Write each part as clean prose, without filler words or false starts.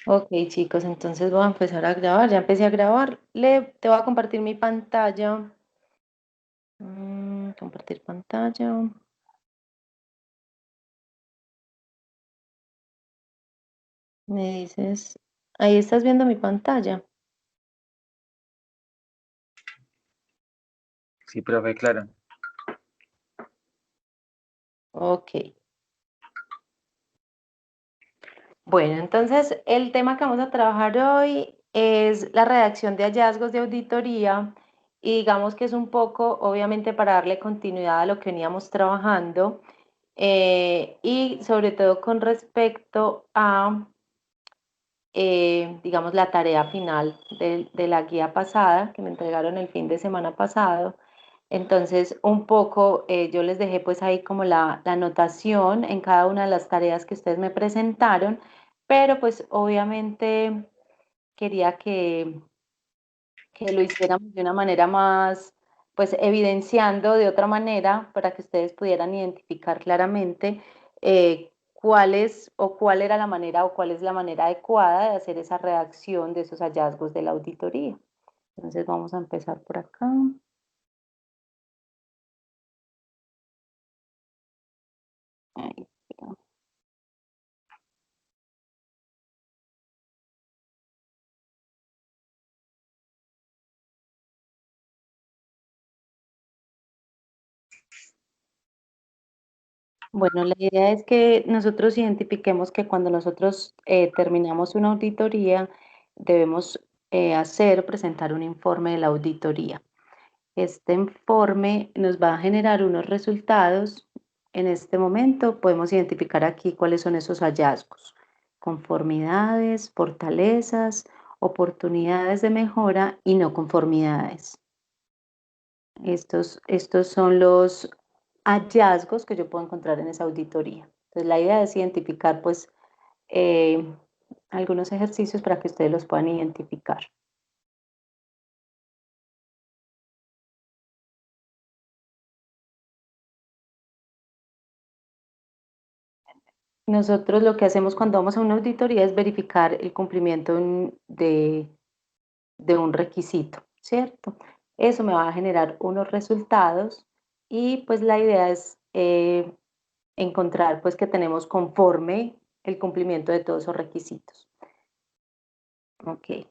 Ok, chicos, entonces voy a empezar a grabar. Ya empecé a grabar. Te voy a compartir mi pantalla. Compartir pantalla. Me dices, ahí estás viendo mi pantalla. Sí, profe, claro. Ok. Bueno, entonces el tema que vamos a trabajar hoy es la redacción de hallazgos de auditoría y digamos que es un poco, obviamente, para darle continuidad a lo que veníamos trabajando y sobre todo con respecto a digamos, la tarea final de la guía pasada, que me entregaron el fin de semana pasado. Entonces, un poco, yo les dejé pues ahí como la anotación en cada una de las tareas que ustedes me presentaron, pero pues obviamente quería que lo hiciéramos de una manera más, pues evidenciando de otra manera para que ustedes pudieran identificar claramente cuál es o cuál era la manera o cuál es la manera adecuada de hacer esa redacción de esos hallazgos de la auditoría. Entonces vamos a empezar por acá. Ahí, espera. Bueno, la idea es que nosotros identifiquemos que cuando nosotros terminamos una auditoría, debemos presentar un informe de la auditoría. Este informe nos va a generar unos resultados. En este momento podemos identificar aquí cuáles son esos hallazgos, conformidades, fortalezas, oportunidades de mejora y no conformidades. Estos son los hallazgos que yo puedo encontrar en esa auditoría. Entonces, la idea es identificar, pues, eh, algunos ejercicios para que ustedes los puedan identificar. Nosotros lo que hacemos cuando vamos a una auditoría es verificar el cumplimiento de un requisito, ¿cierto? Eso me va a generar unos resultados y pues la idea es encontrar pues que tenemos conforme el cumplimiento de todos esos requisitos. Ok.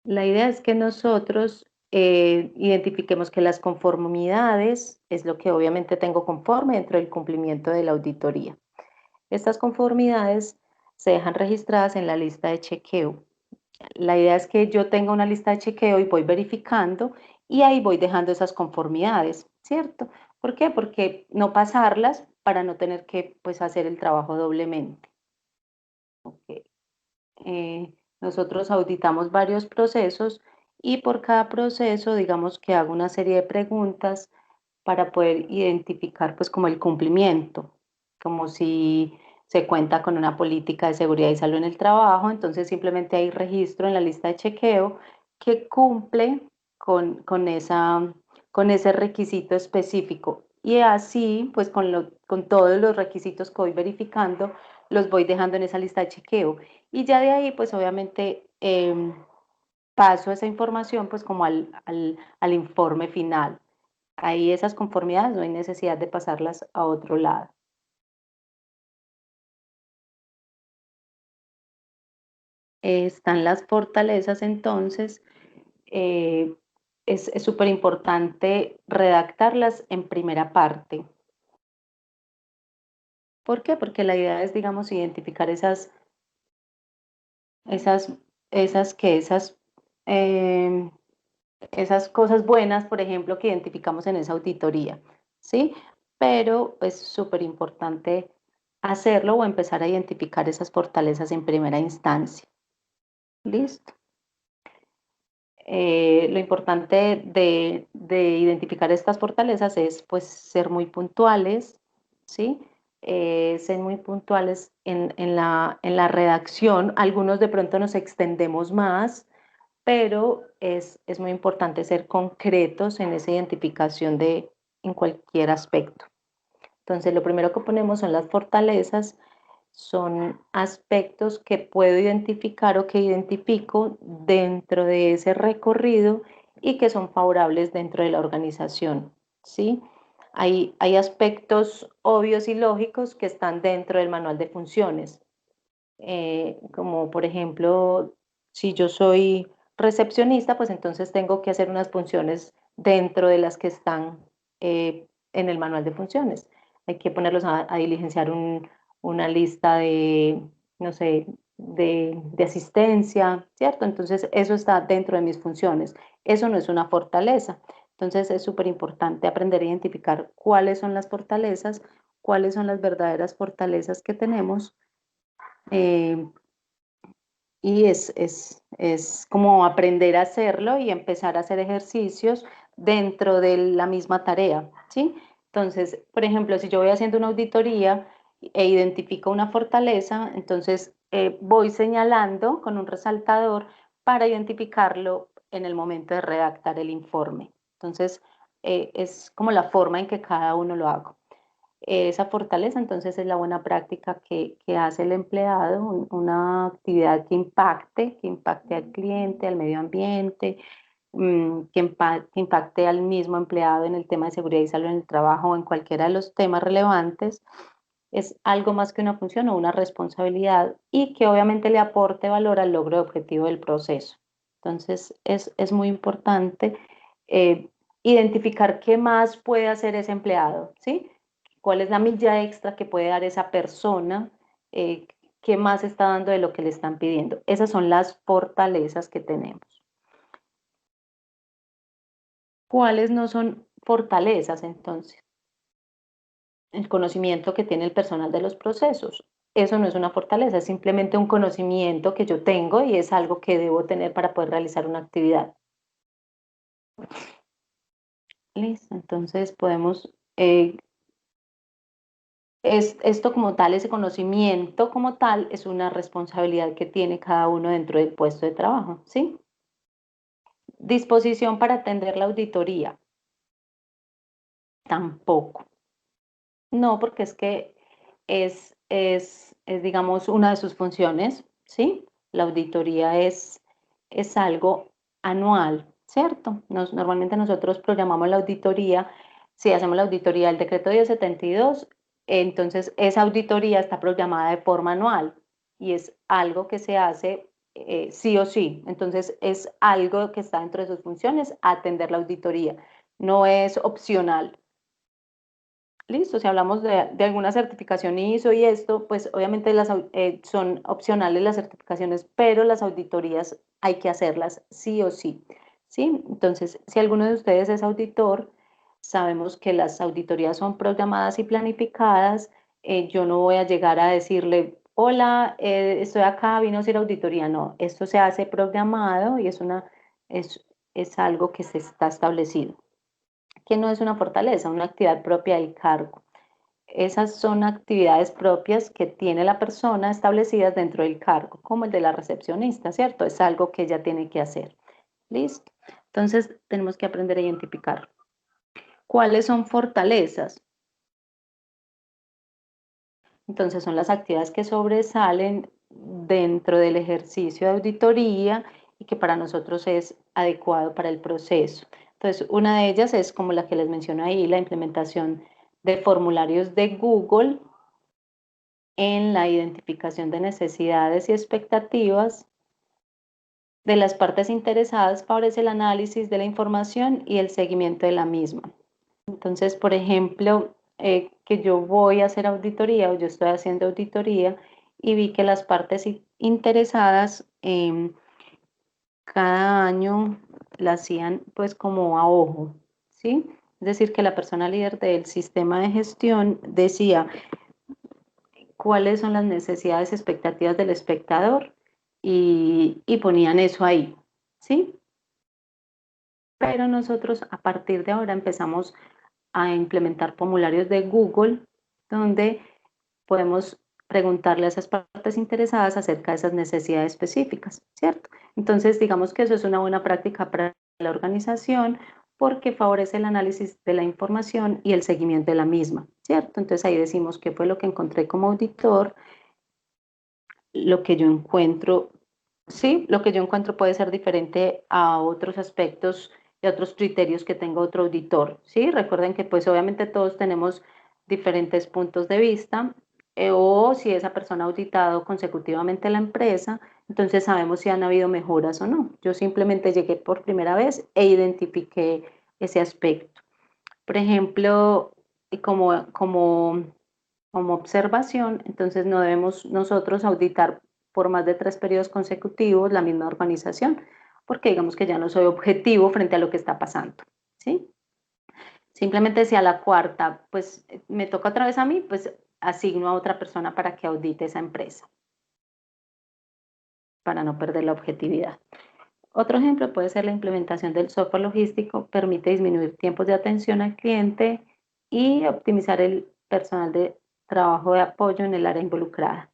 La idea es que nosotros identifiquemos que las conformidades es lo que obviamente tengo conforme dentro del cumplimiento de la auditoría. Estas conformidades se dejan registradas en la lista de chequeo. La idea es que yo tenga una lista de chequeo y voy verificando y ahí voy dejando esas conformidades, ¿cierto? ¿Por qué? Porque no pasarlas para no tener que pues, hacer el trabajo doblemente. Okay. Nosotros auditamos varios procesos y por cada proceso, digamos que hago una serie de preguntas para poder identificar pues como el cumplimiento, como si se cuenta con una política de seguridad y salud en el trabajo, entonces simplemente hay registro en la lista de chequeo que cumple con ese requisito específico. Y así, pues con todos los requisitos que voy verificando, los voy dejando en esa lista de chequeo. Y ya de ahí, pues obviamente paso esa información pues como al informe final. Ahí esas conformidades no hay necesidad de pasarlas a otro lado. Están las fortalezas, entonces es súper importante redactarlas en primera parte. ¿Por qué? Porque la idea es, digamos, identificar esas, esas, em, esas cosas buenas, por ejemplo, que identificamos en esa auditoría, ¿sí? Pero es súper importante hacerlo o empezar a identificar esas fortalezas en primera instancia. ¿Listo? Lo importante de identificar estas fortalezas es pues ser muy puntuales, ¿sí? Ser muy puntuales en la redacción. Algunos de pronto nos extendemos más, pero es muy importante ser concretos en esa identificación en cualquier aspecto. Entonces, lo primero que ponemos son las fortalezas son aspectos que puedo identificar o que identifico dentro de ese recorrido y que son favorables dentro de la organización, ¿sí? Hay aspectos obvios y lógicos que están dentro del manual de funciones, como por ejemplo, si yo soy recepcionista, pues entonces tengo que hacer unas funciones dentro de las que están en el manual de funciones. Hay que ponerlos a diligenciar una lista de, no sé, de asistencia, ¿cierto? Entonces eso está dentro de mis funciones. Eso no es una fortaleza. Entonces es súper importante aprender a identificar cuáles son las fortalezas, cuáles son las verdaderas fortalezas que tenemos. eh, y es como aprender a hacerlo y empezar a hacer ejercicios dentro de la misma tarea, ¿sí? Entonces, por ejemplo, si yo voy haciendo una auditoría e identifico una fortaleza, entonces voy señalando con un resaltador para identificarlo en el momento de redactar el informe. Entonces, es como la forma en que cada uno lo haga. Esa fortaleza entonces es la buena práctica que hace el empleado, una actividad que impacte al cliente, al medio ambiente, que impacte al mismo empleado en el tema de seguridad y salud en el trabajo o en cualquiera de los temas relevantes. Es algo más que una función o una responsabilidad y que obviamente le aporte valor al logro de objetivo del proceso. Entonces es muy importante eh, identificar qué más puede hacer ese empleado, ¿sí? ¿Cuál es la milla extra que puede dar esa persona? Eh, ¿Qué más está dando de lo que le están pidiendo? Esas son las fortalezas que tenemos. ¿Cuáles no son fortalezas entonces? El conocimiento que tiene el personal de los procesos. Eso no es una fortaleza, es simplemente un conocimiento que yo tengo y es algo que debo tener para poder realizar una actividad. Listo, entonces podemos, esto como tal, ese conocimiento como tal, es una responsabilidad que tiene cada uno dentro del puesto de trabajo, ¿sí? Disposición para atender la auditoría, tampoco. No, porque es que digamos, una de sus funciones, ¿sí? La auditoría es algo anual, ¿cierto? Normalmente nosotros programamos la auditoría, si hacemos la auditoría del decreto 1072, entonces esa auditoría está programada de forma anual y es algo que se hace sí o sí. Entonces es algo que está dentro de sus funciones, atender la auditoría, no es opcional. Listo, si hablamos de alguna certificación ISO y esto, pues obviamente son opcionales las certificaciones, pero las auditorías hay que hacerlas sí o sí, ¿sí? Entonces, si alguno de ustedes es auditor, sabemos que las auditorías son programadas y planificadas. Yo no voy a llegar a decirle, hola, estoy acá, vino a hacer auditoría. No, esto se hace programado y es, es algo que se está establecido, que no es una fortaleza, una actividad propia del cargo. Esas son actividades propias que tiene la persona establecidas dentro del cargo, como el de la recepcionista, ¿cierto? Es algo que ella tiene que hacer. ¿Listo? Entonces, tenemos que aprender a identificar cuáles son fortalezas. Entonces, son las actividades que sobresalen dentro del ejercicio de auditoría y que para nosotros es adecuado para el proceso. Entonces, una de ellas es como la que les menciono ahí, la implementación de formularios de Google en la identificación de necesidades y expectativas de las partes interesadas, favorece el análisis de la información y el seguimiento de la misma. Entonces, por ejemplo, que yo voy a hacer auditoría o yo estoy haciendo auditoría y vi que las partes interesadas cada año la hacían pues como a ojo, ¿sí? Es decir, que la persona líder del sistema de gestión decía cuáles son las necesidades y expectativas del espectador y ponían eso ahí, ¿sí? Pero nosotros a partir de ahora empezamos a implementar formularios de Google donde podemos preguntarle a esas partes interesadas acerca de esas necesidades específicas, ¿cierto? Entonces, digamos que eso es una buena práctica para la organización porque favorece el análisis de la información y el seguimiento de la misma, ¿cierto? Entonces ahí decimos qué fue lo que encontré como auditor, lo que yo encuentro, sí, lo que yo encuentro puede ser diferente a otros aspectos y otros criterios que tenga otro auditor, ¿sí? Recuerden que pues obviamente todos tenemos diferentes puntos de vista, o si esa persona ha auditado consecutivamente la empresa, entonces sabemos si han habido mejoras o no. Yo simplemente llegué por primera vez e identifiqué ese aspecto. Por ejemplo, y como observación, entonces no debemos nosotros auditar por más de 3 periodos consecutivos la misma organización, porque digamos que ya no soy objetivo frente a lo que está pasando, ¿sí? Simplemente si a la cuarta, pues me toca otra vez a mí, pues asigno a otra persona para que audite esa empresa, para no perder la objetividad. Otro ejemplo puede ser la implementación del software logístico, permite disminuir tiempos de atención al cliente y optimizar el personal de trabajo de apoyo en el área involucrada.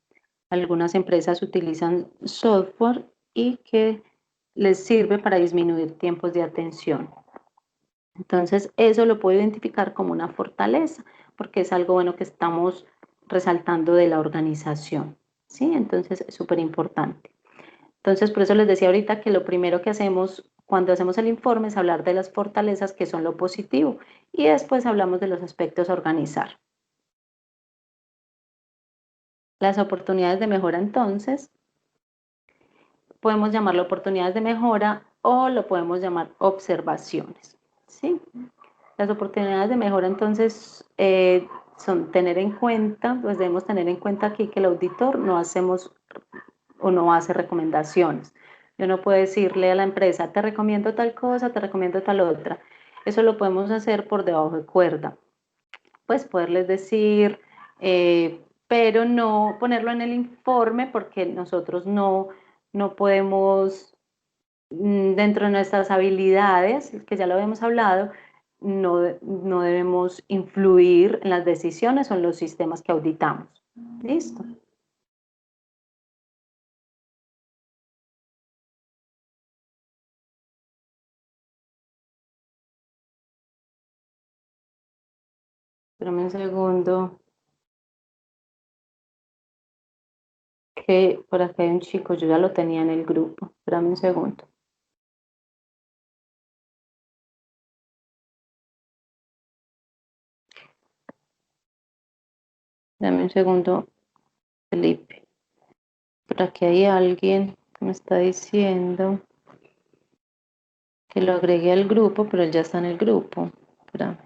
Algunas empresas utilizan software y que les sirve para disminuir tiempos de atención. Entonces, eso lo puedo identificar como una fortaleza, porque es algo bueno que estamos resaltando de la organización, ¿sí? Entonces, es súper importante. Entonces, por eso les decía ahorita que lo primero que hacemos cuando hacemos el informe es hablar de las fortalezas, que son lo positivo, y después hablamos de los aspectos a organizar. Las oportunidades de mejora, entonces, podemos llamarlo oportunidades de mejora o lo podemos llamar observaciones, ¿sí? Las oportunidades de mejora, entonces, son tener en cuenta, pues debemos tener en cuenta aquí que el auditor no hacemos o no hace recomendaciones. Yo no puedo decirle a la empresa, te recomiendo tal cosa, te recomiendo tal otra. Eso lo podemos hacer por debajo de cuerda. Pues poderles decir, pero no ponerlo en el informe porque nosotros no podemos, dentro de nuestras habilidades, que ya lo habíamos hablado, no debemos influir en las decisiones o en los sistemas que auditamos. ¿Listo? Espérame un segundo, que por acá hay un chico, yo ya lo tenía en el grupo. Espérame un segundo. Dame un segundo, Felipe. Por aquí hay alguien que me está diciendo que lo agregué al grupo, pero él ya está en el grupo. Espérame.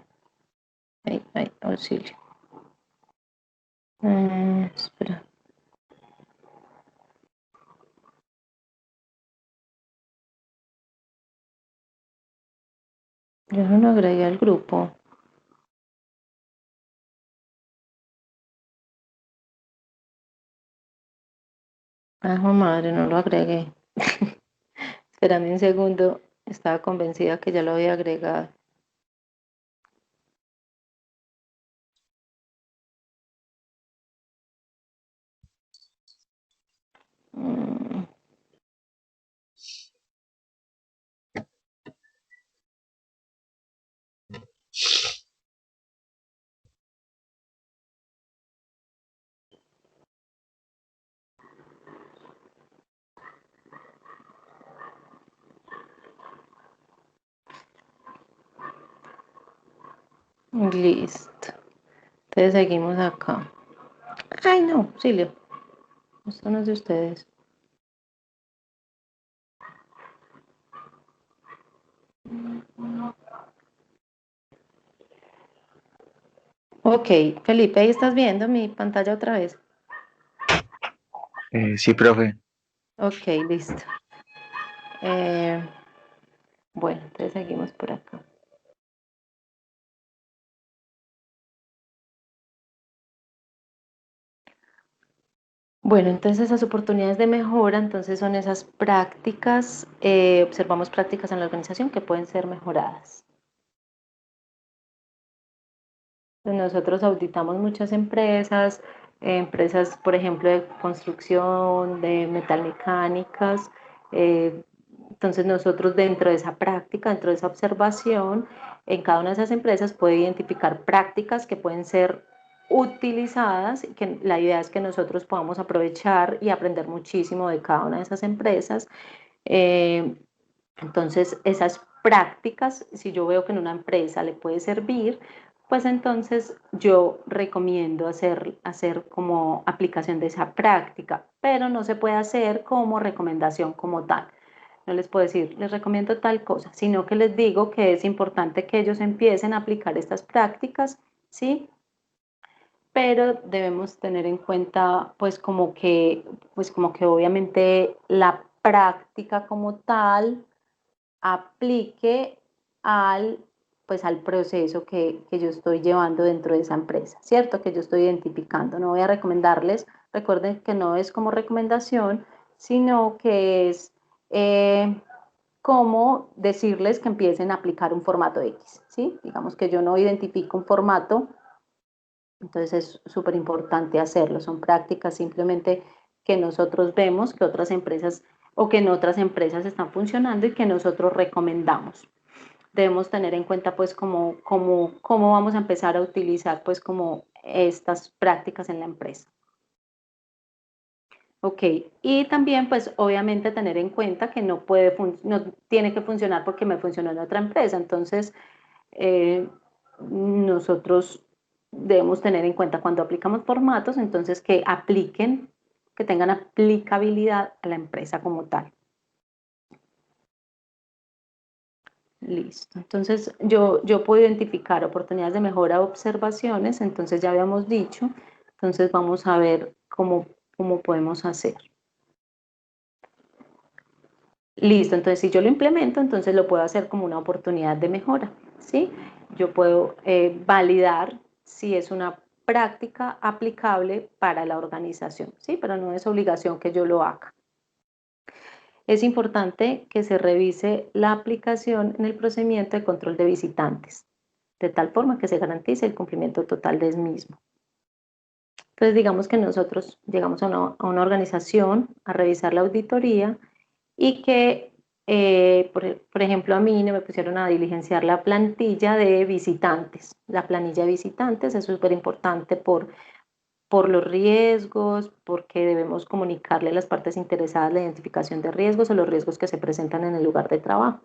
Ay, auxilio. Espera. Yo no lo agregué al grupo. Ah, madre, no lo agregué. Espérame un segundo. Estaba convencida que ya lo había agregado. Mm, listo. Entonces seguimos acá. Ay, no, auxilio. Esto no es de ustedes. Ok, Felipe, ahí estás viendo mi pantalla otra vez. Sí, profe. Ok, listo. Eh, bueno, entonces seguimos por acá. Bueno, entonces esas oportunidades de mejora, entonces son esas prácticas, observamos prácticas en la organización que pueden ser mejoradas. Nosotros auditamos muchas empresas, empresas, por ejemplo, de construcción, de metalmecánicas. Entonces nosotros dentro de esa práctica, dentro de esa observación, en cada una de esas empresas puede identificar prácticas que pueden ser utilizadas, y que la idea es que nosotros podamos aprovechar y aprender muchísimo de cada una de esas empresas. Entonces, esas prácticas, si yo veo que en una empresa le puede servir, pues entonces yo recomiendo hacer como aplicación de esa práctica, pero no se puede hacer como recomendación como tal. No les puedo decir, les recomiendo tal cosa, sino que les digo que es importante que ellos empiecen a aplicar estas prácticas, ¿sí? Pero debemos tener en cuenta, pues como que obviamente la práctica como tal aplique al, pues al proceso que yo estoy llevando dentro de esa empresa, ¿cierto? Que yo estoy identificando. No voy a recomendarles, recuerden que no es como recomendación, sino que es como decirles que empiecen a aplicar un formato X, ¿sí? Digamos que yo no identifico un formato, entonces es súper importante hacerlo. Son prácticas simplemente que nosotros vemos que otras empresas o que en otras empresas están funcionando y que nosotros recomendamos. Debemos tener en cuenta pues cómo vamos a empezar a utilizar pues como estas prácticas en la empresa. Ok, y también pues obviamente tener en cuenta que no tiene que funcionar porque me funcionó en otra empresa, entonces eh, nosotros debemos tener en cuenta cuando aplicamos formatos, entonces que tengan aplicabilidad a la empresa como tal. Listo. Entonces yo puedo identificar oportunidades de mejora, observaciones, entonces ya habíamos dicho, entonces vamos a ver cómo podemos hacer. Listo, entonces si yo lo implemento, entonces lo puedo hacer como una oportunidad de mejora, ¿sí? Yo puedo validar si es una práctica aplicable para la organización, ¿sí? Pero no es obligación que yo lo haga. Es importante que se revise la aplicación en el procedimiento de control de visitantes, de tal forma que se garantice el cumplimiento total del mismo. Entonces, digamos que nosotros llegamos a una organización a revisar la auditoría y que, por ejemplo, a mí no me pusieron a diligenciar la plantilla de visitantes. La planilla de visitantes es súper importante por los riesgos, porque debemos comunicarle a las partes interesadas la identificación de riesgos o los riesgos que se presentan en el lugar de trabajo.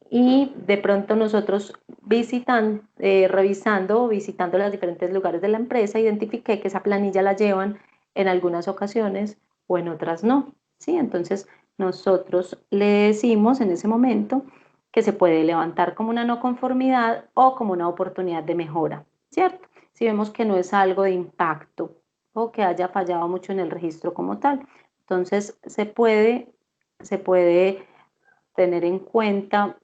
Y de pronto nosotros revisando o visitando los diferentes lugares de la empresa, identifiqué que esa planilla la llevan en algunas ocasiones o en otras no. ¿Sí? Entonces nosotros le decimos en ese momento que se puede levantar como una no conformidad o como una oportunidad de mejora, ¿cierto? Si vemos que no es algo de impacto o que haya fallado mucho en el registro como tal. Entonces se puede tener en cuenta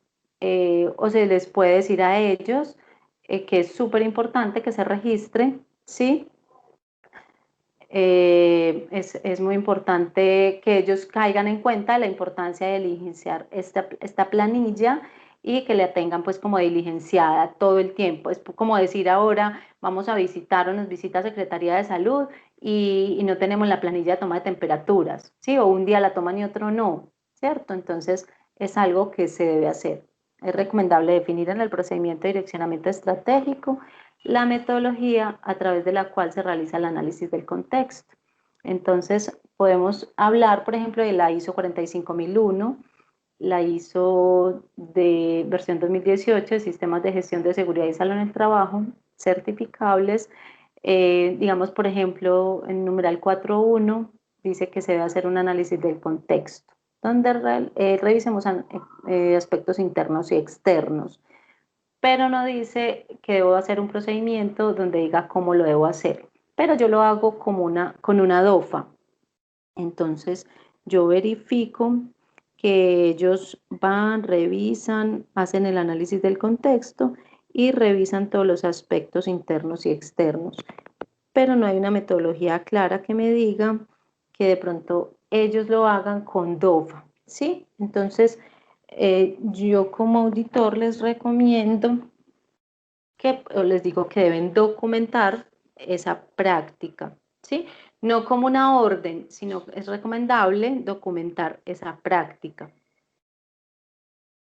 o se les puede decir a ellos que es súper importante que se registre, ¿sí? Es muy importante que ellos caigan en cuenta la importancia de diligenciar esta planilla y que la tengan pues como diligenciada todo el tiempo. Es como decir ahora vamos a visitar o nos visita Secretaría de Salud y no tenemos la planilla de toma de temperaturas, ¿sí? O un día la toman y otro no, ¿cierto? Entonces es algo que se debe hacer. Es recomendable definir en el procedimiento de direccionamiento estratégico la metodología a través de la cual se realiza el análisis del contexto. Entonces, podemos hablar, por ejemplo, de la ISO 45001, la ISO de versión 2018 de Sistemas de Gestión de Seguridad y Salud en el Trabajo, certificables. Digamos, por ejemplo, en numeral 4.1 dice que se debe hacer un análisis del contexto, donde revisemos aspectos internos y externos, pero no dice que debo hacer un procedimiento donde diga cómo lo debo hacer. Pero yo lo hago con una DOFA. Entonces, yo verifico que ellos van, revisan, hacen el análisis del contexto y revisan todos los aspectos internos y externos. Pero no hay una metodología clara que me diga que de pronto ellos lo hagan con DOFA, ¿sí? Entonces, yo como auditor les recomiendo les digo que deben documentar esa práctica, ¿sí? No como una orden, sino es recomendable documentar esa práctica.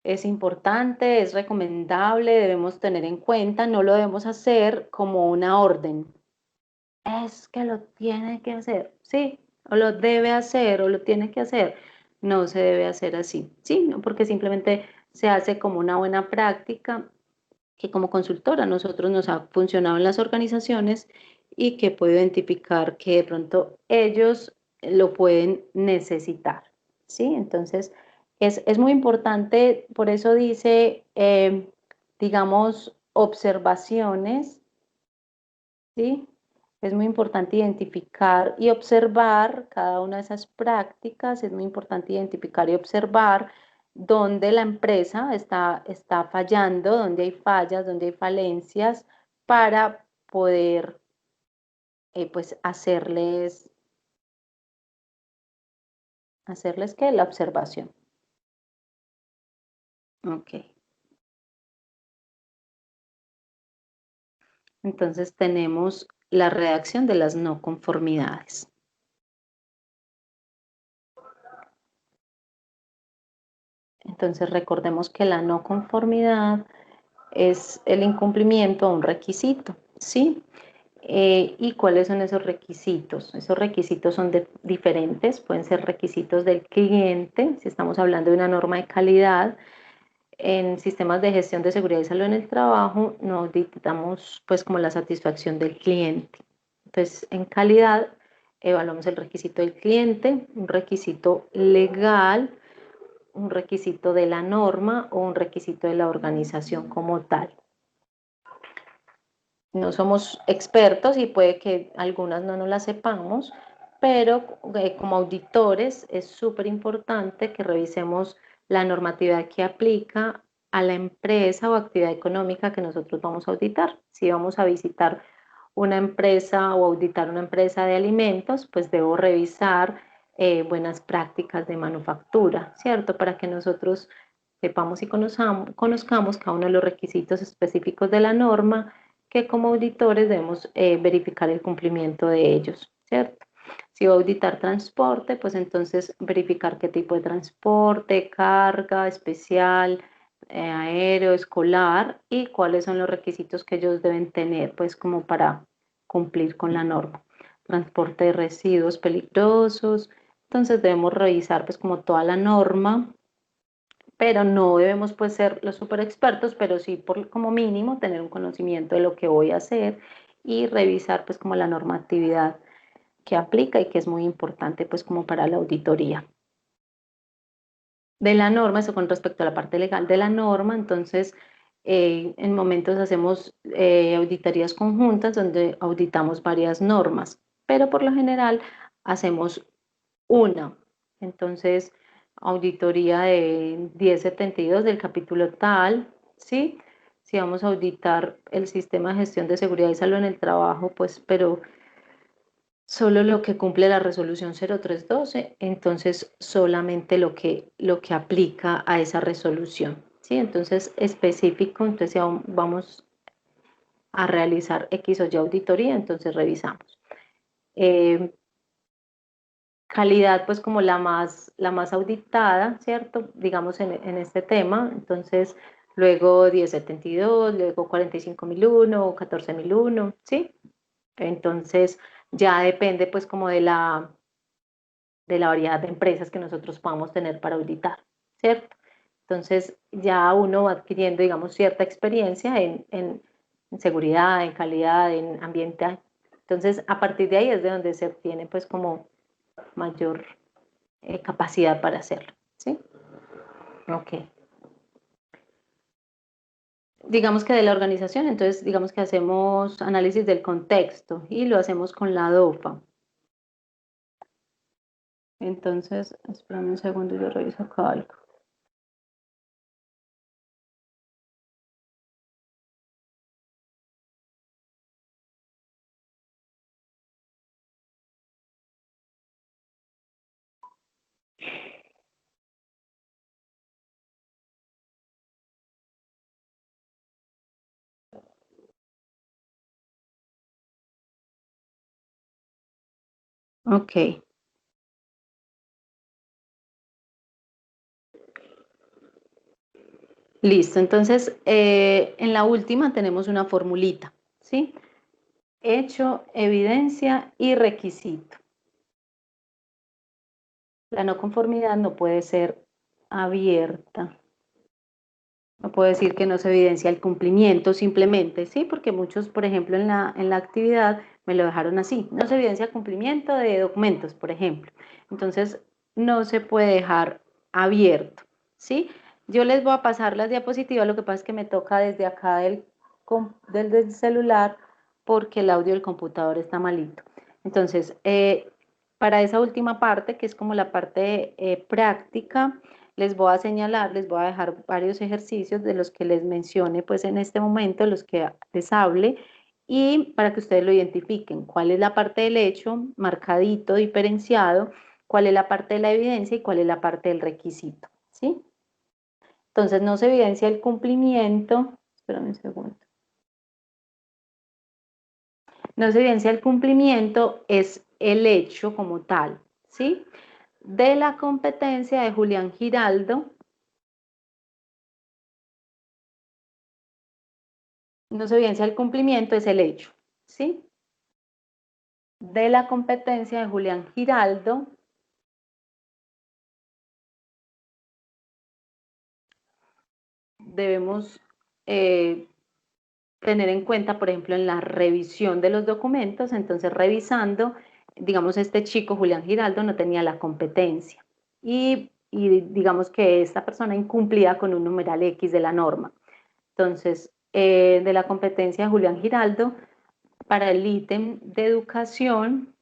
es importante, es recomendable, debemos tener en cuenta, no lo debemos hacer como una orden. Es que lo tiene que hacer, sí, o lo debe hacer, o lo tiene que hacer. No se debe hacer así, sí, no, porque simplemente se hace como una buena práctica que como consultora a nosotros nos ha funcionado en las organizaciones y que puedo identificar que de pronto ellos lo pueden necesitar, ¿sí? Entonces, es muy importante, por eso dice, digamos, observaciones, ¿sí? Es muy importante identificar y observar cada una de esas prácticas, es muy importante identificar y observar dónde la empresa está fallando, dónde hay fallas, dónde hay falencias, para poder pues hacerles ¿qué? La observación. Ok. Entonces tenemos la redacción de las no conformidades. Entonces recordemos que la no conformidad es el incumplimiento a un requisito, ¿sí? ¿Y cuáles son esos requisitos? Esos requisitos son diferentes, pueden ser requisitos del cliente, si estamos hablando de una norma de calidad. En sistemas de gestión de seguridad y salud en el trabajo nos dictamos pues como la satisfacción del cliente. Entonces, en calidad evaluamos el requisito del cliente, un requisito legal, un requisito de la norma o un requisito de la organización como tal. No somos expertos y puede que algunas no nos las sepamos, pero como auditores es súper importante que revisemos la normatividad que aplica a la empresa o actividad económica que nosotros vamos a auditar. Si vamos a visitar una empresa o auditar una empresa de alimentos, pues debo revisar buenas prácticas de manufactura, ¿cierto? Para que nosotros sepamos y conozcamos cada uno de los requisitos específicos de la norma, que como auditores debemos verificar el cumplimiento de ellos, ¿cierto? Si va a auditar transporte, pues entonces verificar qué tipo de transporte, carga, especial, aéreo, escolar, y cuáles son los requisitos que ellos deben tener, pues como para cumplir con la norma. Transporte de residuos peligrosos, entonces debemos revisar pues como toda la norma, pero no debemos pues ser los super expertos, pero sí como mínimo tener un conocimiento de lo que voy a hacer y revisar pues como la normatividad que aplica y que es muy importante pues como para la auditoría. De la norma, eso con respecto a la parte legal de la norma, entonces en momentos hacemos auditorías conjuntas donde auditamos varias normas, pero por lo general hacemos una. Entonces, auditoría de 1072 del capítulo tal, ¿sí? Si vamos a auditar el sistema de gestión de seguridad y salud en el trabajo, pues, pero solo lo que cumple la resolución 0312, entonces solamente lo que aplica a esa resolución, ¿sí? Entonces, específico, entonces ya vamos a realizar X o Y auditoría, entonces revisamos. Eh, Calidad, pues como la más auditada, ¿cierto? Digamos en este tema. Entonces, luego 1072, luego 45001 o 14001, ¿sí? Entonces, ya depende pues como de la variedad de empresas que nosotros podamos tener para auditar, ¿cierto? Entonces, ya uno va adquiriendo, digamos, cierta experiencia en seguridad, en calidad, en ambiente. Entonces, a partir de ahí es de donde se obtiene pues como mayor capacidad para hacerlo, ¿sí? Ok. Digamos que de la organización, entonces digamos que hacemos análisis del contexto y lo hacemos con la DOFA. Entonces, espérame un segundo, yo reviso acá algo. Ok. Listo, entonces en la última tenemos una formulita, ¿sí? Hecho, evidencia y requisito. La no conformidad no puede ser abierta. No puedo decir que no se evidencia el cumplimiento simplemente, ¿sí? Porque muchos, por ejemplo, en la actividad me lo dejaron así. No se evidencia el cumplimiento de documentos, por ejemplo. Entonces, no se puede dejar abierto, ¿sí? Yo les voy a pasar las diapositivas, lo que pasa es que me toca desde acá del celular porque el audio del computador está malito. Entonces, para esa última parte, que es como la parte práctica, les voy a señalar, les voy a dejar varios ejercicios de los que les mencione pues en este momento, los que les hable, y para que ustedes lo identifiquen, cuál es la parte del hecho, marcadito, diferenciado, cuál es la parte de la evidencia y cuál es la parte del requisito, ¿sí? Entonces no se evidencia el cumplimiento, espérame un segundo, no se evidencia el cumplimiento, es el hecho como tal, ¿sí? De la competencia de Julián Giraldo. No se evidencia el cumplimiento, es el hecho, ¿sí? De la competencia de Julián Giraldo, debemos tener en cuenta, por ejemplo, en la revisión de los documentos, entonces revisando, digamos, este chico, Julián Giraldo, no tenía la competencia y digamos que esta persona incumplía con un numeral X de la norma. Entonces, de la competencia de Julián Giraldo, para el ítem de educación,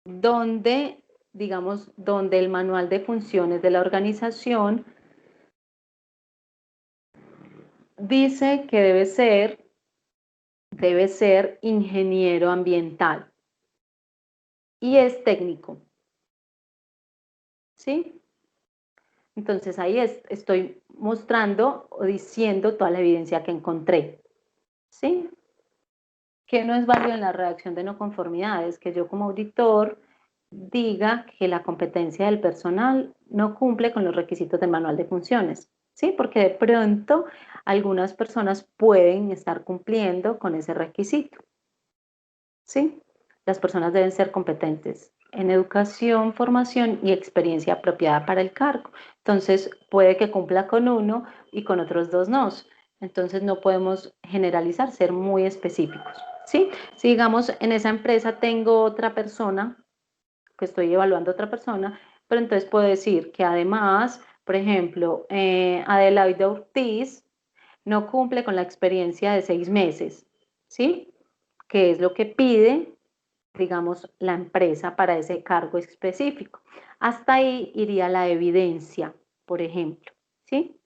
donde, digamos, donde el manual de funciones de la organización dice que debe ser ingeniero ambiental y es técnico, ¿sí? Entonces ahí estoy mostrando o diciendo toda la evidencia que encontré, ¿sí? Que no es válido en la redacción de no conformidades, que yo como auditor diga que la competencia del personal no cumple con los requisitos del manual de funciones, ¿sí? Porque de pronto algunas personas pueden estar cumpliendo con ese requisito, ¿sí? Las personas deben ser competentes en educación, formación y experiencia apropiada para el cargo. Entonces, puede que cumpla con uno y con otros dos no. Entonces, no podemos generalizar, ser muy específicos, ¿sí? Si digamos, en esa empresa tengo otra persona, que estoy evaluando a otra persona, pero entonces puedo decir que además, por ejemplo, Adelaide Ortiz no cumple con la experiencia de 6 meses, ¿sí? Que es lo que pide, digamos, la empresa para ese cargo específico. Hasta ahí iría la evidencia, por ejemplo, ¿sí?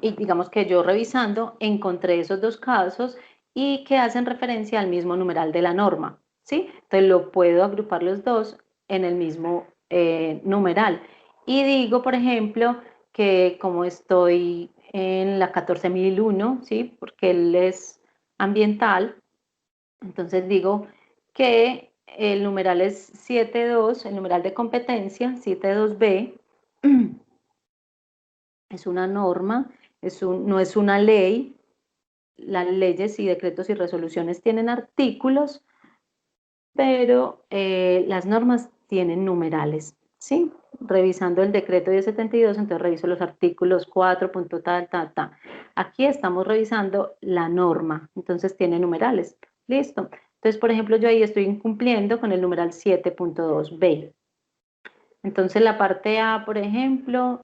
Y digamos que yo revisando encontré esos dos casos y que hacen referencia al mismo numeral de la norma, ¿sí? Entonces lo puedo agrupar los dos en el mismo numeral. Y digo, por ejemplo, que como estoy en la 14.001, ¿sí? Porque él es ambiental, entonces digo que el numeral es 72, el numeral de competencia, 72B, es una norma, no es una ley. Las leyes y decretos y resoluciones tienen artículos, pero las normas tienen numerales, ¿sí? Revisando el decreto 1072, entonces reviso los artículos 4, punto tal, tal, tal. Aquí estamos revisando la norma, entonces tiene numerales. Listo. Entonces, por ejemplo, yo ahí estoy incumpliendo con el numeral 7.2b. Entonces, la parte A, por ejemplo,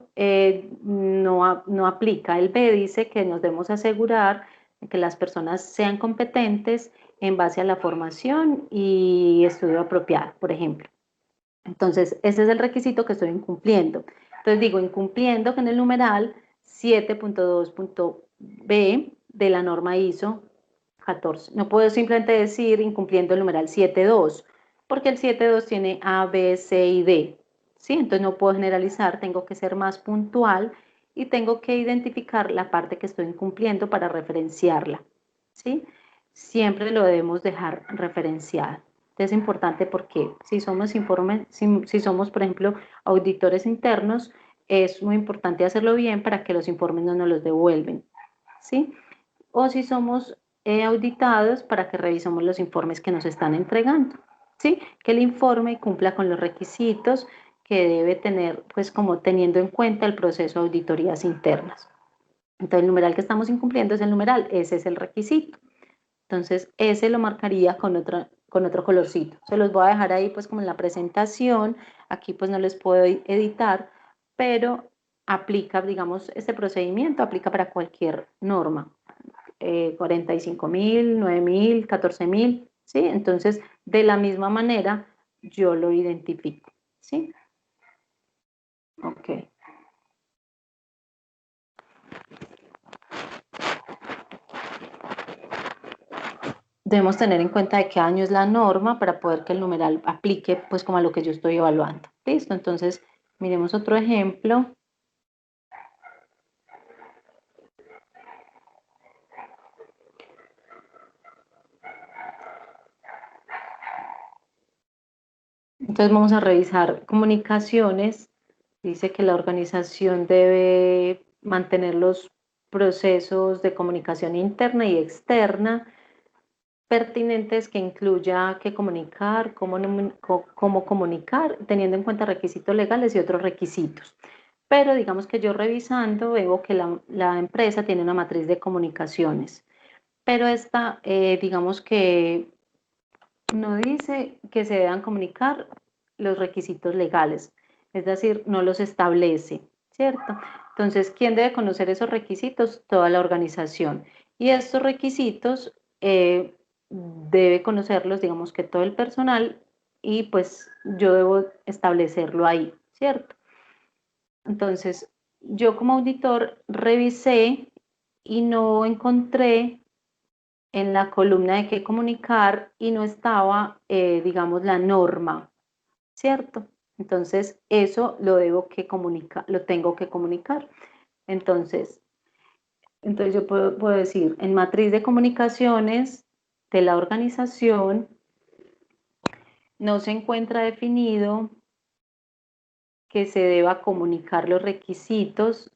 no aplica. El B dice que nos debemos asegurar de que las personas sean competentes en base a la formación y estudio apropiado, por ejemplo. Entonces, ese es el requisito que estoy incumpliendo. Entonces, digo, incumpliendo con el numeral 7.2.b de la norma ISO 14. No puedo simplemente decir incumpliendo el numeral 7.2, porque el 7.2 tiene A, B, C y D. ¿Sí? Entonces, no puedo generalizar, tengo que ser más puntual y tengo que identificar la parte que estoy incumpliendo para referenciarla. ¿Sí? Siempre lo debemos dejar referenciado. Es importante porque si somos, por ejemplo, auditores internos, es muy importante hacerlo bien para que los informes no nos los devuelven, ¿sí? O si somos auditados, para que revisemos los informes que nos están entregando, ¿sí? Que el informe cumpla con los requisitos que debe tener, pues como teniendo en cuenta el proceso de auditorías internas. Entonces el numeral que estamos incumpliendo es el numeral, ese es el requisito. Entonces ese lo marcaría con otro colorcito. Se los voy a dejar ahí pues como en la presentación. Aquí pues no les puedo editar, pero aplica, digamos, este procedimiento aplica para cualquier norma. 45.000, 9.000, 14.000, ¿sí? Entonces, de la misma manera, yo lo identifico, ¿sí? Ok. Debemos tener en cuenta de qué año es la norma para poder que el numeral aplique pues como a lo que yo estoy evaluando. ¿Listo? Entonces, miremos otro ejemplo. Entonces vamos a revisar comunicaciones. Dice que la organización debe mantener los procesos de comunicación interna y externa pertinentes que incluya qué comunicar, cómo comunicar, teniendo en cuenta requisitos legales y otros requisitos. Pero digamos que yo revisando veo que la empresa tiene una matriz de comunicaciones, pero esta, digamos que no dice que se deban comunicar los requisitos legales, es decir, no los establece, ¿cierto? Entonces, ¿quién debe conocer esos requisitos? Toda la organización. Y estos requisitos debe conocerlos, digamos que todo el personal, y pues yo debo establecerlo ahí, ¿cierto? Entonces, yo como auditor revisé y no encontré en la columna de qué comunicar y no estaba, digamos, la norma, ¿cierto? Entonces, eso lo debo que comunicar, lo tengo que comunicar. Entonces, yo puedo decir, en matriz de comunicaciones de la organización no se encuentra definido que se deba comunicar los requisitos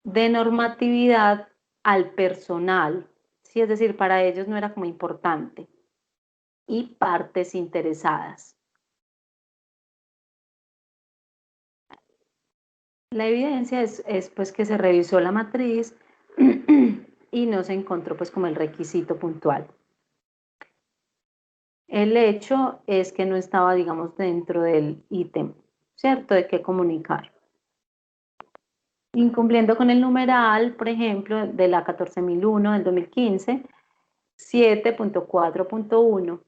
de normatividad al personal, ¿sí? Es decir, para ellos no era como importante. Y partes interesadas. La evidencia es pues que se revisó la matriz y no se encontró pues como el requisito puntual. El hecho es que no estaba, digamos, dentro del ítem, ¿cierto? De qué comunicar. Incumpliendo con el numeral, por ejemplo, de la 14.001 del 2015, 7.4.1,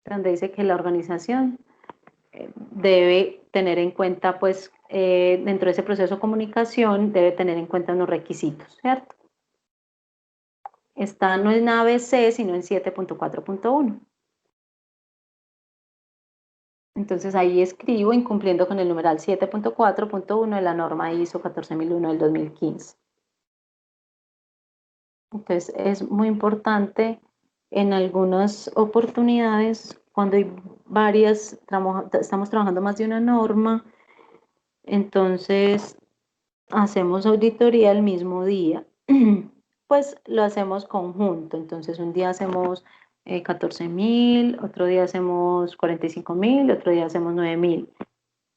donde dice que la organización debe tener en cuenta, pues, dentro de ese proceso de comunicación, debe tener en cuenta unos requisitos, ¿cierto? Está no en ABC, sino en 7.4.1. Entonces ahí escribo incumpliendo con el numeral 7.4.1 de la norma ISO 14.001 del 2015. Entonces es muy importante en algunas oportunidades, cuando hay varias, estamos trabajando más de una norma, entonces hacemos auditoría el mismo día, pues lo hacemos conjunto. Entonces un día hacemos 14.000, otro día hacemos 45.000, otro día hacemos 9.000,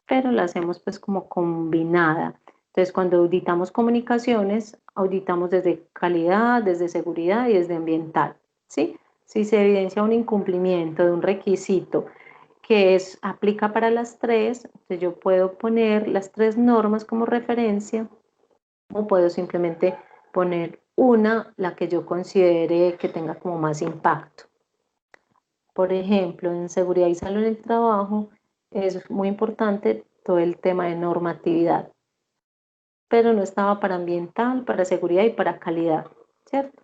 pero la hacemos pues como combinada. Entonces cuando auditamos comunicaciones, auditamos desde calidad, desde seguridad y desde ambiental, ¿sí? Si se evidencia un incumplimiento de un requisito que aplica para las tres, entonces yo puedo poner las tres normas como referencia o puedo simplemente poner una, la que yo considere que tenga como más impacto. Por ejemplo, en seguridad y salud en el trabajo es muy importante todo el tema de normatividad, pero no estaba para ambiental, para seguridad y para calidad, ¿cierto?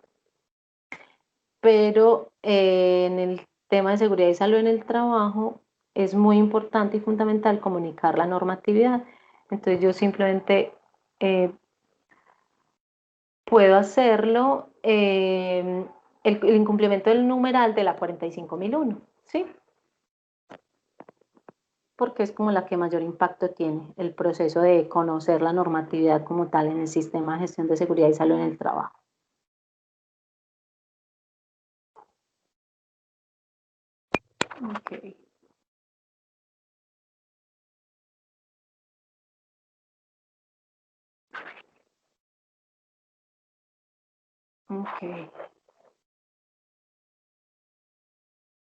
Pero en el tema de seguridad y salud en el trabajo es muy importante y fundamental comunicar la normatividad. Entonces yo simplemente puedo hacerlo, el incumplimiento del numeral de la 45.001, ¿sí? porque es como la que mayor impacto tiene, el proceso de conocer la normatividad como tal en el sistema de gestión de seguridad y salud en el trabajo. Ok, ok.